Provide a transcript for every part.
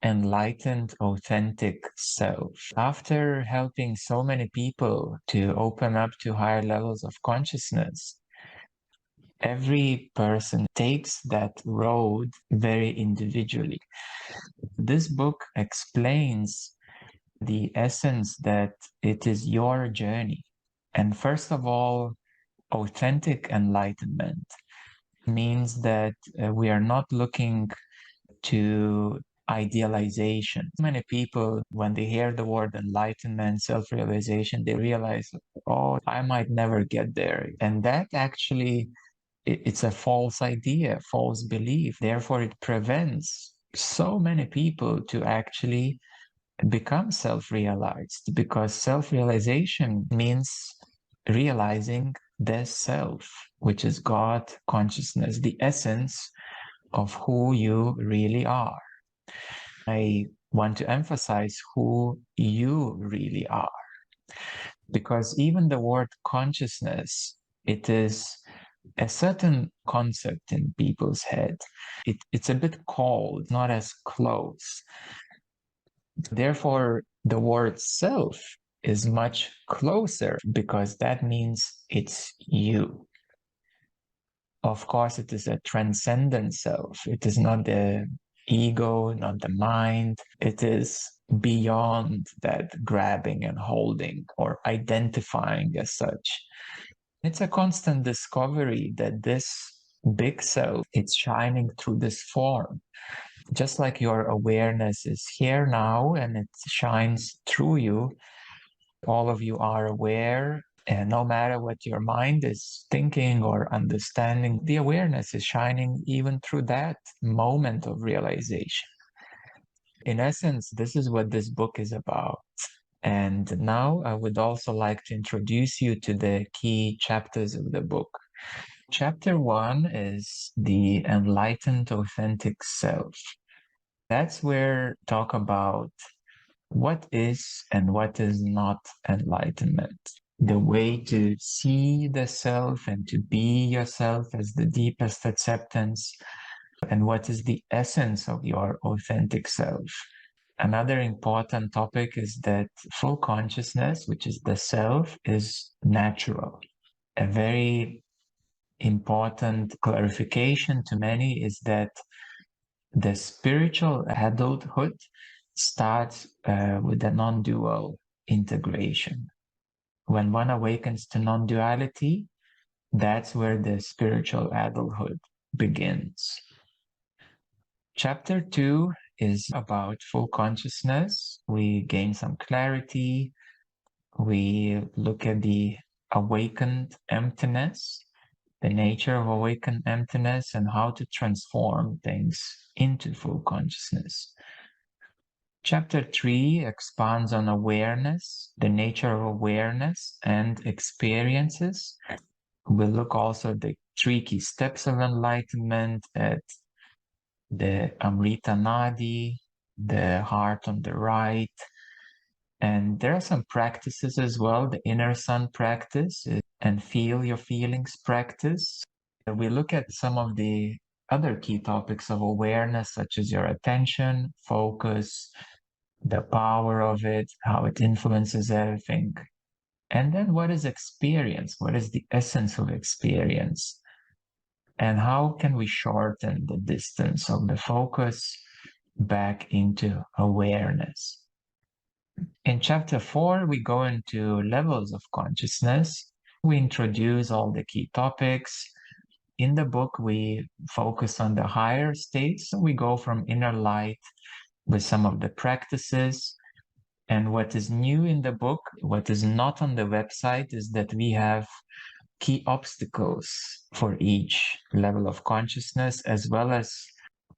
Enlightened, Authentic Self. After helping so many people to open up to higher levels of consciousness, every person takes that road very individually. This book explains the essence that it is your journey. And first of all, authentic enlightenment means that we are not looking to idealization. Many people, when they hear the word enlightenment, self-realization, they realize, oh, I might never get there. And that actually, it's a false idea, false belief. Therefore, it prevents so many people to actually become self-realized, because self-realization means realizing the self, which is God consciousness, the essence of who you really are. I want to emphasize who you really are, because even the word consciousness, it is a certain concept in people's head. It's a bit cold, not as close. Therefore, the word self is much closer, because that means it's you. Of course, it is a transcendent self. It is not the ego, not the mind. It is beyond that grabbing and holding or identifying as such. It's a constant discovery that this big self, it's shining through this form. Just like your awareness is here now and it shines through you, all of you are aware. And no matter what your mind is thinking or understanding, the awareness is shining even through that moment of realization. In essence, this is what this book is about. And now I would also like to introduce you to the key chapters of the book. Chapter 1 is the Enlightened Authentic Self. That's where talk about what is and what is not enlightenment. The way to see the self and to be yourself as the deepest acceptance, and what is the essence of your authentic self. Another important topic is that full consciousness, which is the self, is natural. A very important clarification to many is that the spiritual adulthood starts with the non-dual integration. When one awakens to non-duality, that's where the spiritual adulthood begins. Chapter 2 is about full consciousness. We gain some clarity. We look at the awakened emptiness, the nature of awakened emptiness, and how to transform things into full consciousness. Chapter 3 expands on awareness, the nature of awareness and experiences. We'll look also at the 3 key steps of enlightenment, at the Amrita Nadi, the heart on the right. And there are some practices as well, the inner sun practice and feel your feelings practice. We look at some of the other key topics of awareness, such as your attention, focus, the power of it, how it influences everything. And then what is experience? What is the essence of experience? And how can we shorten the distance of the focus back into awareness? In chapter 4, we go into levels of consciousness. We introduce all the key topics. In the book, we focus on the higher states. So we go from inner light with some of the practices. And what is new in the book, what is not on the website, is that we have key obstacles for each level of consciousness, as well as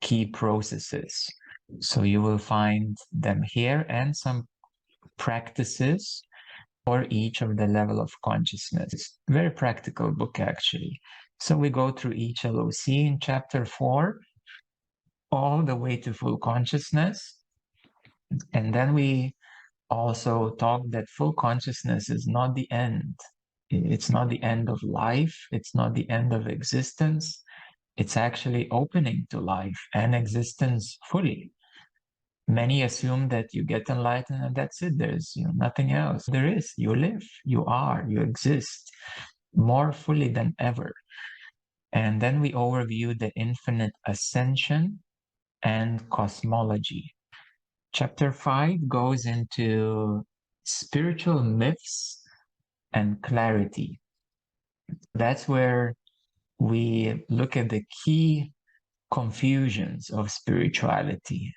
key processes. So you will find them here and some practices for each of the level of consciousness. Very practical book, actually. So we go through each LOC in chapter 4, all the way to full consciousness. And then we also talk that full consciousness is not the end. It's not the end of life. It's not the end of existence. It's actually opening to life and existence fully. Many assume that you get enlightened and that's it. There's nothing else. There is. You live, you are, you exist more fully than ever. And then we overview the infinite ascension and cosmology. Chapter 5 goes into spiritual myths and clarity. That's where we look at the key confusions of spirituality,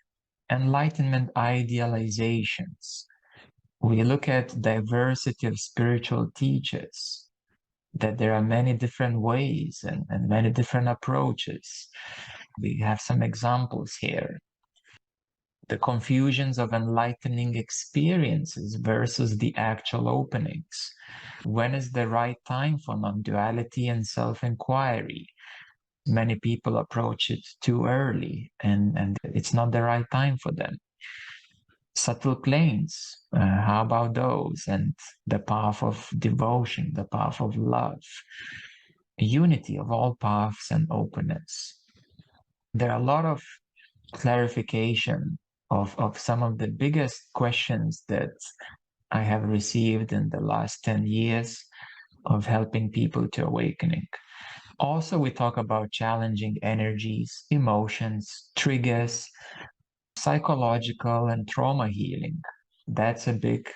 enlightenment idealizations. We look at diversity of spiritual teachers, that there are many different ways and many different approaches. We have some examples here. The confusions of enlightening experiences versus the actual openings. When is the right time for non-duality and self-enquiry? Many people approach it too early, and it's not the right time for them. Subtle planes, how about those? And the path of devotion, the path of love, unity of all paths and openness. There are a lot of clarification of some of the biggest questions that I have received in the last 10 years of helping people to awakening. Also, we talk about challenging energies, emotions, triggers, psychological and trauma healing. That's a big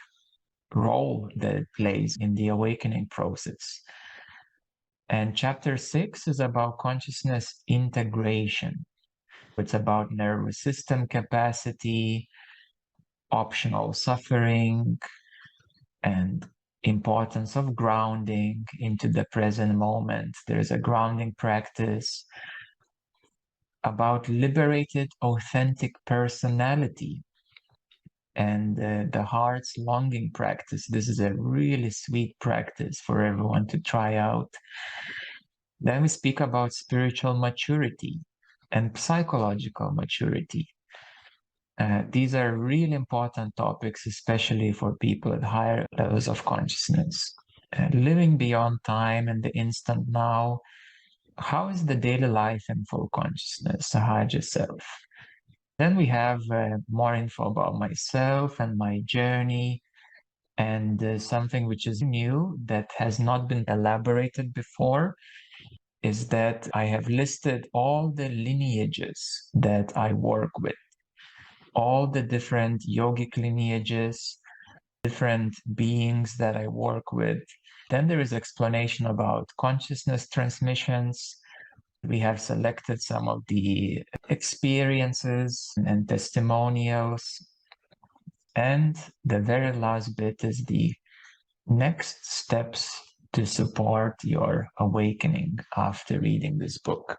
role that it plays in the awakening process. And chapter 6 is about consciousness integration. It's about nervous system capacity, optional suffering, and importance of grounding into the present moment. There's a grounding practice about liberated, authentic personality and the heart's longing practice. This is a really sweet practice for everyone to try out. Then we speak about spiritual maturity and psychological maturity. These are really important topics, especially for people at higher levels of consciousness. Living beyond time and the instant now. How is the daily life in full consciousness, Sahaja Self? Then we have more info about myself and my journey, and something which is new that has not been elaborated before is that I have listed all the lineages that I work with, all the different yogic lineages, different beings that I work with. Then there is explanation about consciousness transmissions. We have selected some of the experiences and testimonials. And the very last bit is the next steps to support your awakening after reading this book.